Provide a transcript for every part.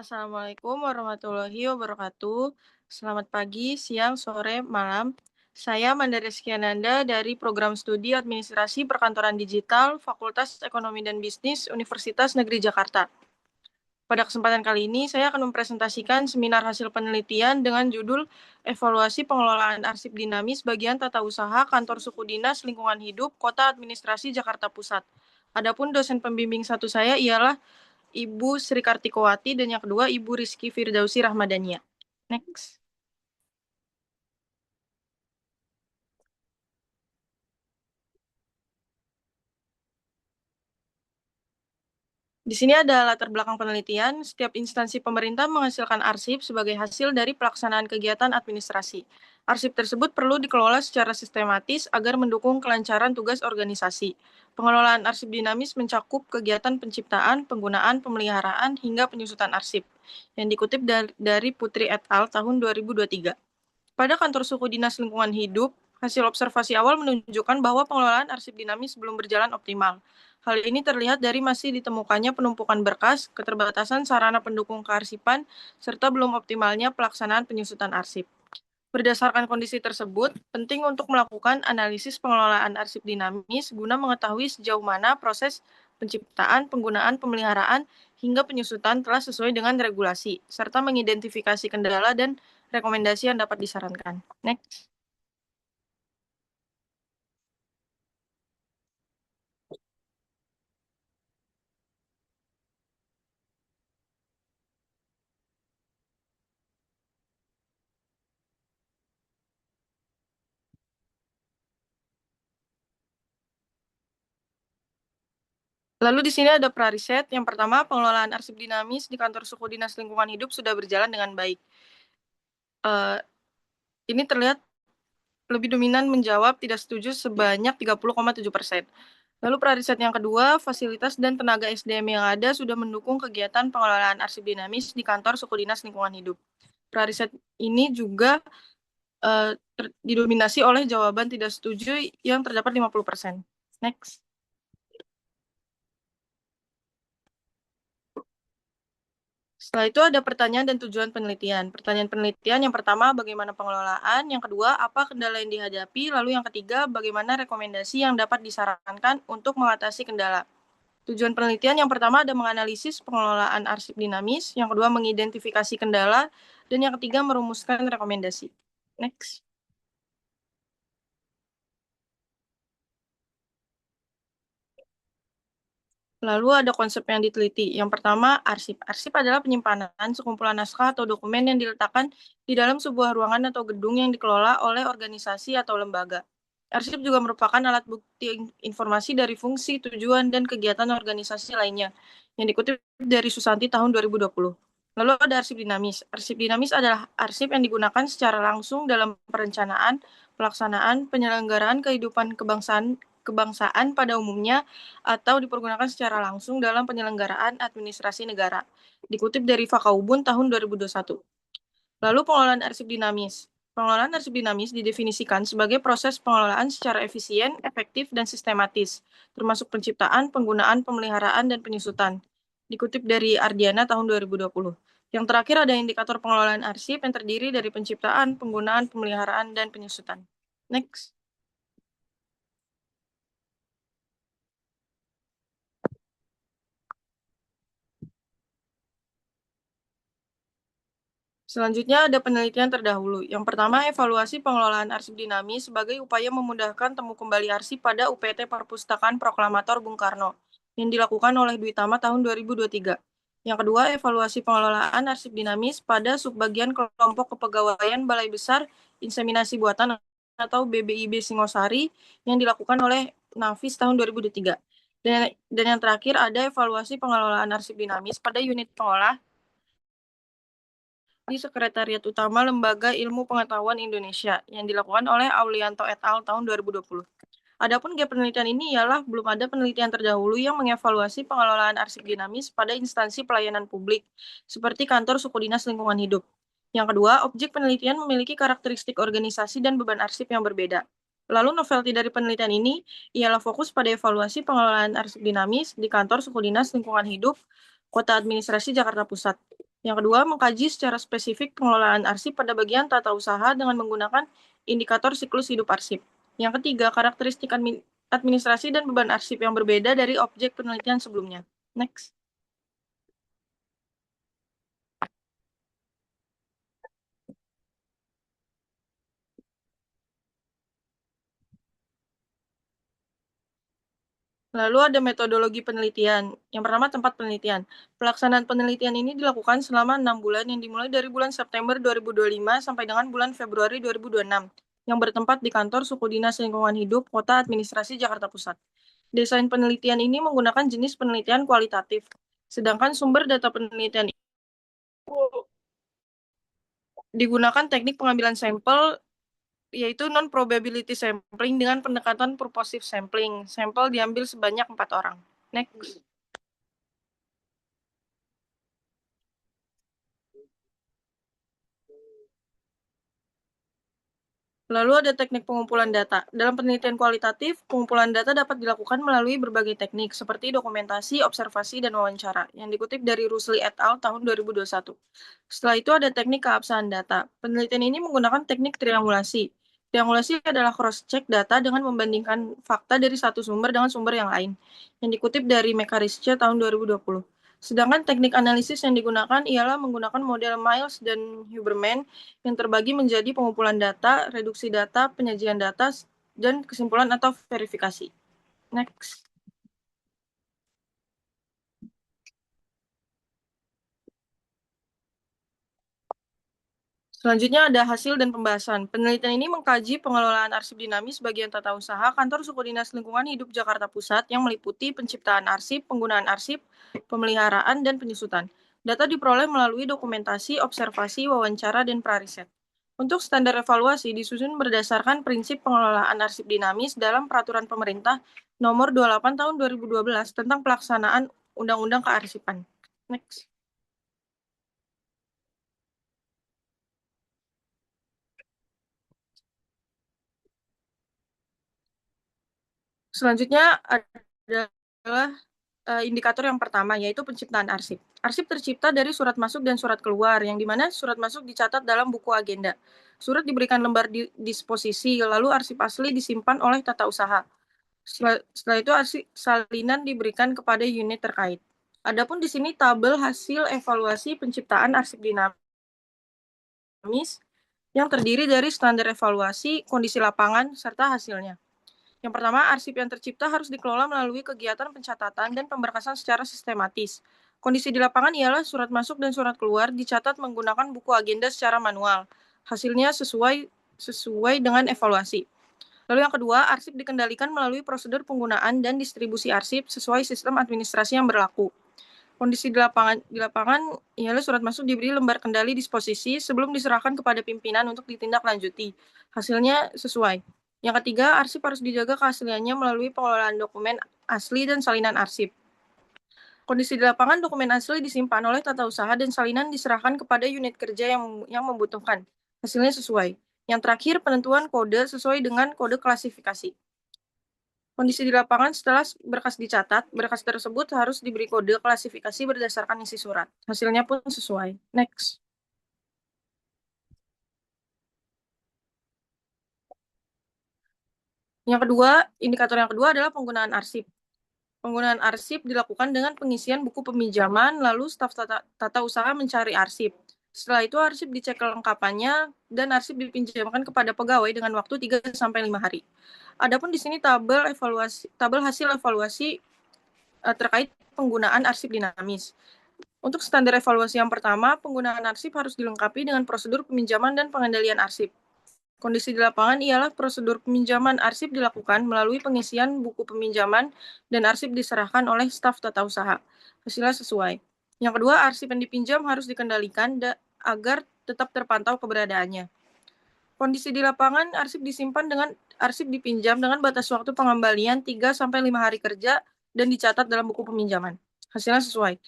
Assalamualaikum warahmatullahi wabarakatuh. Selamat pagi, siang, sore, malam. Saya Manda Rizkyananda dari Program Studi Administrasi Perkantoran Digital, Fakultas Ekonomi dan Bisnis, Universitas Negeri Jakarta. Pada kesempatan kali ini, saya akan mempresentasikan seminar hasil penelitian dengan judul Evaluasi Pengelolaan Arsip Dinamis Bagian Tata Usaha Kantor Suku Dinas Lingkungan Hidup Kota Administrasi Jakarta Pusat. Adapun dosen pembimbing satu saya ialah Ibu Sri Kartikowati dan yang kedua Ibu Rizky Firdausi Rahmadania. Next. Di sini ada latar belakang penelitian. Setiap instansi pemerintah menghasilkan arsip sebagai hasil dari pelaksanaan kegiatan administrasi. Arsip tersebut perlu dikelola secara sistematis agar mendukung kelancaran tugas organisasi. Pengelolaan arsip dinamis mencakup kegiatan penciptaan, penggunaan, pemeliharaan, hingga penyusutan arsip. Yang dikutip dari Putri et al. Tahun 2023. Pada kantor suku Dinas Lingkungan Hidup, hasil observasi awal menunjukkan bahwa pengelolaan arsip dinamis belum berjalan optimal. Hal ini terlihat dari masih ditemukannya penumpukan berkas, keterbatasan sarana pendukung kearsipan, serta belum optimalnya pelaksanaan penyusutan arsip. Berdasarkan kondisi tersebut, penting untuk melakukan analisis pengelolaan arsip dinamis guna mengetahui sejauh mana proses penciptaan, penggunaan, pemeliharaan, hingga penyusutan telah sesuai dengan regulasi, serta mengidentifikasi kendala dan rekomendasi yang dapat disarankan. Next. Lalu di sini ada prariset. Yang pertama, pengelolaan arsip dinamis di kantor suku Dinas Lingkungan Hidup sudah berjalan dengan baik. Ini terlihat lebih dominan menjawab tidak setuju sebanyak 30,7%. Lalu prariset yang kedua, fasilitas dan tenaga SDM yang ada sudah mendukung kegiatan pengelolaan arsip dinamis di kantor suku Dinas Lingkungan Hidup. Prariset ini juga didominasi oleh jawaban tidak setuju yang terdapat 50%. Next. Setelah itu ada pertanyaan dan tujuan penelitian. Pertanyaan penelitian yang pertama, bagaimana pengelolaan? Yang kedua, apa kendala yang dihadapi? Lalu yang ketiga, bagaimana rekomendasi yang dapat disarankan untuk mengatasi kendala? Tujuan penelitian yang pertama ada menganalisis pengelolaan arsip dinamis, yang kedua mengidentifikasi kendala, dan yang ketiga merumuskan rekomendasi. Next. Lalu ada konsep yang diteliti. Yang pertama, arsip. Arsip adalah penyimpanan sekumpulan naskah atau dokumen yang diletakkan di dalam sebuah ruangan atau gedung yang dikelola oleh organisasi atau lembaga. Arsip juga merupakan alat bukti informasi dari fungsi, tujuan, dan kegiatan organisasi lainnya, yang dikutip dari Susanti tahun 2020. Lalu ada arsip dinamis. Arsip dinamis adalah arsip yang digunakan secara langsung dalam perencanaan, pelaksanaan, penyelenggaraan kehidupan kebangsaan pada umumnya, atau dipergunakan secara langsung dalam penyelenggaraan administrasi negara. Dikutip dari Fakaubun tahun 2021. Lalu pengelolaan arsip dinamis. Pengelolaan arsip dinamis didefinisikan sebagai proses pengelolaan secara efisien, efektif, dan sistematis, termasuk penciptaan, penggunaan, pemeliharaan, dan penyusutan. Dikutip dari Ardiana tahun 2020. Yang terakhir ada indikator pengelolaan arsip yang terdiri dari penciptaan, penggunaan, pemeliharaan, dan penyusutan. Next. Selanjutnya ada penelitian terdahulu. Yang pertama, evaluasi pengelolaan arsip dinamis sebagai upaya memudahkan temu kembali arsip pada UPT Perpustakaan Proklamator Bung Karno yang dilakukan oleh Dwi Tama tahun 2023. Yang kedua, evaluasi pengelolaan arsip dinamis pada subbagian kelompok kepegawaian Balai Besar Inseminasi Buatan atau BBIB Singosari yang dilakukan oleh Nafis tahun 2023. Dan yang terakhir ada evaluasi pengelolaan arsip dinamis pada unit pengolah di Sekretariat Utama Lembaga Ilmu Pengetahuan Indonesia yang dilakukan oleh Aulianto et al. Tahun 2020. Adapun gap penelitian ini ialah belum ada penelitian terdahulu yang mengevaluasi pengelolaan arsip dinamis pada instansi pelayanan publik, seperti kantor suku dinas lingkungan hidup. Yang kedua, objek penelitian memiliki karakteristik organisasi dan beban arsip yang berbeda. Lalu novelty dari penelitian ini ialah fokus pada evaluasi pengelolaan arsip dinamis di kantor suku dinas lingkungan hidup, Kota Administrasi Jakarta Pusat. Yang kedua, mengkaji secara spesifik pengelolaan arsip pada bagian tata usaha dengan menggunakan indikator siklus hidup arsip. Yang ketiga, karakteristik administrasi dan beban arsip yang berbeda dari objek penelitian sebelumnya. Next. Lalu ada metodologi penelitian. Yang pertama, tempat penelitian. Pelaksanaan penelitian ini dilakukan selama 6 bulan yang dimulai dari bulan September 2025 sampai dengan bulan Februari 2026 yang bertempat di kantor Suku Dinas Lingkungan Hidup Kota Administrasi Jakarta Pusat. Desain penelitian ini menggunakan jenis penelitian kualitatif, sedangkan sumber data penelitian itu digunakan teknik pengambilan sampel yaitu non-probability sampling dengan pendekatan purposive sampling. Sampel diambil sebanyak 4 orang. Next. Lalu ada teknik pengumpulan data. Dalam penelitian kualitatif, pengumpulan data dapat dilakukan melalui berbagai teknik seperti dokumentasi, observasi, dan wawancara yang dikutip dari Rusli et al. Tahun 2021. Setelah itu ada teknik keabsahan data. Penelitian ini menggunakan teknik triangulasi. Triangulasi adalah cross-check data dengan membandingkan fakta dari satu sumber dengan sumber yang lain, yang dikutip dari Mekarische tahun 2020. Sedangkan teknik analisis yang digunakan ialah menggunakan model Miles dan Huberman yang terbagi menjadi pengumpulan data, reduksi data, penyajian data, dan kesimpulan atau verifikasi. Next. Selanjutnya ada hasil dan pembahasan. Penelitian ini mengkaji pengelolaan arsip dinamis bagian tata usaha Kantor Suku Dinas Lingkungan Hidup Jakarta Pusat yang meliputi penciptaan arsip, penggunaan arsip, pemeliharaan, dan penyusutan. Data diperoleh melalui dokumentasi, observasi, wawancara, dan prariset. Untuk standar evaluasi disusun berdasarkan prinsip pengelolaan arsip dinamis dalam Peraturan Pemerintah Nomor 28 Tahun 2012 tentang pelaksanaan Undang-Undang Kearsipan. Next. Selanjutnya adalah indikator yang pertama, yaitu penciptaan arsip. Arsip tercipta dari surat masuk dan surat keluar, yang dimana surat masuk dicatat dalam buku agenda. Surat diberikan lembar disposisi, lalu arsip asli disimpan oleh tata usaha. Setelah itu arsip salinan diberikan kepada unit terkait. Adapun di sini tabel hasil evaluasi penciptaan arsip dinamis yang terdiri dari standar evaluasi, kondisi lapangan, serta hasilnya. Yang pertama, arsip yang tercipta harus dikelola melalui kegiatan pencatatan dan pemberkasan secara sistematis. Kondisi di lapangan ialah surat masuk dan surat keluar dicatat menggunakan buku agenda secara manual. Hasilnya sesuai dengan evaluasi. Lalu yang kedua, arsip dikendalikan melalui prosedur penggunaan dan distribusi arsip sesuai sistem administrasi yang berlaku. Kondisi di lapangan ialah surat masuk diberi lembar kendali disposisi sebelum diserahkan kepada pimpinan untuk ditindaklanjuti. Hasilnya sesuai. Yang ketiga, arsip harus dijaga keasliannya melalui pengelolaan dokumen asli dan salinan arsip. Kondisi di lapangan, dokumen asli disimpan oleh tata usaha dan salinan diserahkan kepada unit kerja yang membutuhkan. Hasilnya sesuai. Yang terakhir, penentuan kode sesuai dengan kode klasifikasi. Kondisi di lapangan setelah berkas dicatat, berkas tersebut harus diberi kode klasifikasi berdasarkan isi surat. Hasilnya pun sesuai. Next. Indikator yang kedua adalah penggunaan arsip. Penggunaan arsip dilakukan dengan pengisian buku peminjaman, lalu staf tata usaha mencari arsip. Setelah itu arsip dicek kelengkapannya dan arsip dipinjamkan kepada pegawai dengan waktu 3-5 hari. Adapun di sini tabel hasil evaluasi terkait penggunaan arsip dinamis. Untuk standar evaluasi yang pertama, penggunaan arsip harus dilengkapi dengan prosedur peminjaman dan pengendalian arsip. Kondisi di lapangan ialah prosedur peminjaman arsip dilakukan melalui pengisian buku peminjaman dan arsip diserahkan oleh staf tata usaha. Hasilnya sesuai. Yang kedua, arsip yang dipinjam harus dikendalikan agar tetap terpantau keberadaannya. Kondisi di lapangan, arsip dipinjam dengan batas waktu pengembalian 3-5 hari kerja dan dicatat dalam buku peminjaman. Hasilnya sesuai.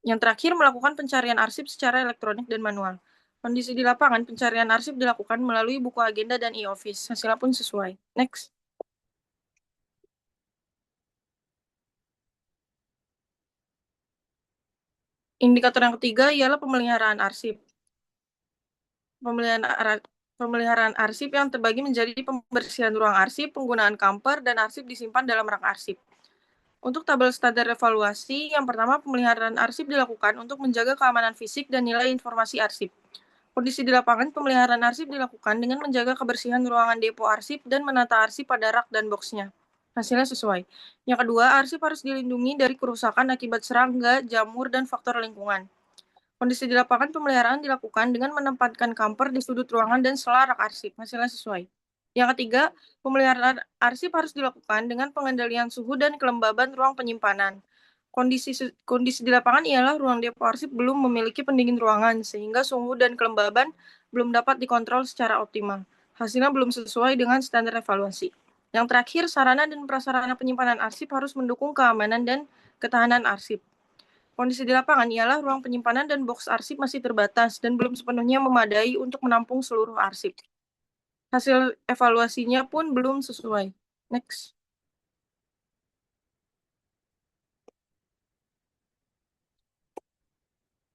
Yang terakhir, melakukan pencarian arsip secara elektronik dan manual. Kondisi di lapangan, pencarian arsip dilakukan melalui buku agenda dan e-office. Hasilnya pun sesuai. Next. Indikator yang ketiga ialah pemeliharaan arsip. Pemeliharaan arsip yang terbagi menjadi pembersihan ruang arsip, penggunaan kamper, dan arsip disimpan dalam rak arsip. Untuk tabel standar evaluasi, yang pertama pemeliharaan arsip dilakukan untuk menjaga keamanan fisik dan nilai informasi arsip. Kondisi di lapangan, pemeliharaan arsip dilakukan dengan menjaga kebersihan ruangan depo arsip dan menata arsip pada rak dan boxnya. Hasilnya sesuai. Yang kedua, arsip harus dilindungi dari kerusakan akibat serangga, jamur, dan faktor lingkungan. Kondisi di lapangan, pemeliharaan dilakukan dengan menempatkan kamper di sudut ruangan dan sela rak arsip. Hasilnya sesuai. Yang ketiga, pemeliharaan arsip harus dilakukan dengan pengendalian suhu dan kelembaban ruang penyimpanan. Kondisi di lapangan ialah ruang depo arsip belum memiliki pendingin ruangan, sehingga suhu dan kelembaban belum dapat dikontrol secara optimal. Hasilnya belum sesuai dengan standar evaluasi. Yang terakhir, sarana dan prasarana penyimpanan arsip harus mendukung keamanan dan ketahanan arsip. Kondisi di lapangan ialah ruang penyimpanan dan box arsip masih terbatas dan belum sepenuhnya memadai untuk menampung seluruh arsip. Hasil evaluasinya pun belum sesuai. Next.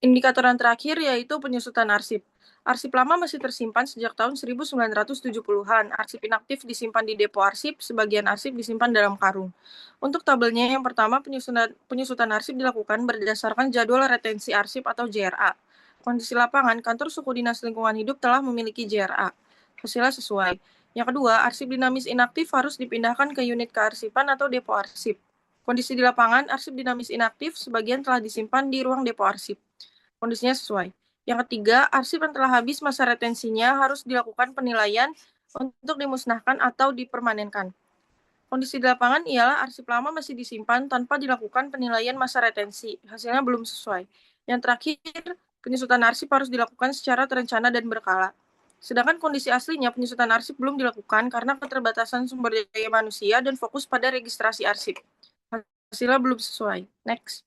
Indikator yang terakhir yaitu penyusutan arsip. Arsip lama masih tersimpan sejak tahun 1970-an. Arsip inaktif disimpan di depo arsip, sebagian arsip disimpan dalam karung. Untuk tabelnya, yang pertama penyusutan arsip dilakukan berdasarkan jadwal retensi arsip atau JRA. Kondisi lapangan, kantor suku dinas lingkungan hidup telah memiliki JRA. Hasilnya sesuai. Yang kedua, arsip dinamis inaktif harus dipindahkan ke unit kearsipan atau depo arsip. Kondisi di lapangan, arsip dinamis inaktif sebagian telah disimpan di ruang depo arsip. Kondisinya sesuai. Yang ketiga, arsip yang telah habis masa retensinya harus dilakukan penilaian untuk dimusnahkan atau dipermanenkan. Kondisi di lapangan ialah arsip lama masih disimpan tanpa dilakukan penilaian masa retensi. Hasilnya belum sesuai. Yang terakhir, penyusutan arsip harus dilakukan secara terencana dan berkala. Sedangkan kondisi aslinya penyusutan arsip belum dilakukan karena keterbatasan sumber daya manusia dan fokus pada registrasi arsip. Hasilnya belum sesuai. Next.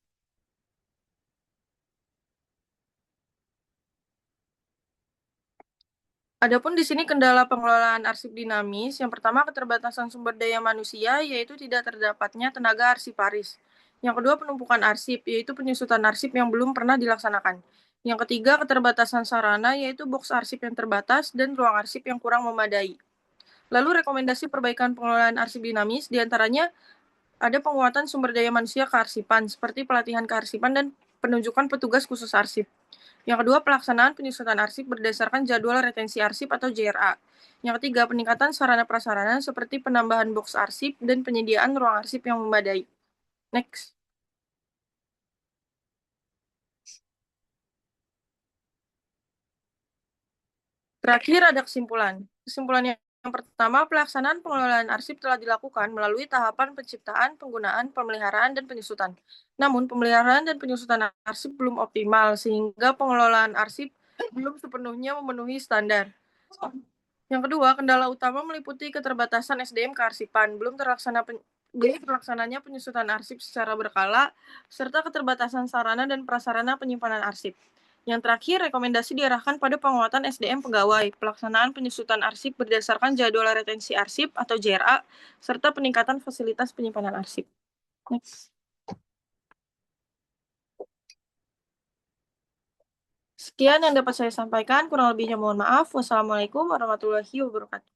Adapun di sini kendala pengelolaan arsip dinamis, yang pertama keterbatasan sumber daya manusia, yaitu tidak terdapatnya tenaga arsiparis. Yang kedua penumpukan arsip, yaitu penyusutan arsip yang belum pernah dilaksanakan. Yang ketiga keterbatasan sarana, yaitu box arsip yang terbatas dan ruang arsip yang kurang memadai. Lalu rekomendasi perbaikan pengelolaan arsip dinamis, diantaranya ada penguatan sumber daya manusia kearsipan, seperti pelatihan kearsipan dan penunjukan petugas khusus arsip. Yang kedua, pelaksanaan penyusutan arsip berdasarkan jadwal retensi arsip atau JRA. Yang ketiga, peningkatan sarana prasarana seperti penambahan box arsip dan penyediaan ruang arsip yang memadai. Next. Terakhir ada kesimpulan. Kesimpulan yang pertama, pelaksanaan pengelolaan arsip telah dilakukan melalui tahapan penciptaan, penggunaan, pemeliharaan, dan penyusutan. Namun, pemeliharaan dan penyusutan arsip belum optimal, sehingga pengelolaan arsip belum sepenuhnya memenuhi standar. Yang kedua, kendala utama meliputi keterbatasan SDM kearsipan, belum terlaksananya penyusutan arsip secara berkala, serta keterbatasan sarana dan prasarana penyimpanan arsip. Yang terakhir, rekomendasi diarahkan pada penguatan SDM pegawai, pelaksanaan penyusutan arsip berdasarkan jadwal retensi arsip atau JRA, serta peningkatan fasilitas penyimpanan arsip. Next. Sekian yang dapat saya sampaikan, kurang lebihnya mohon maaf. Wassalamualaikum warahmatullahi wabarakatuh.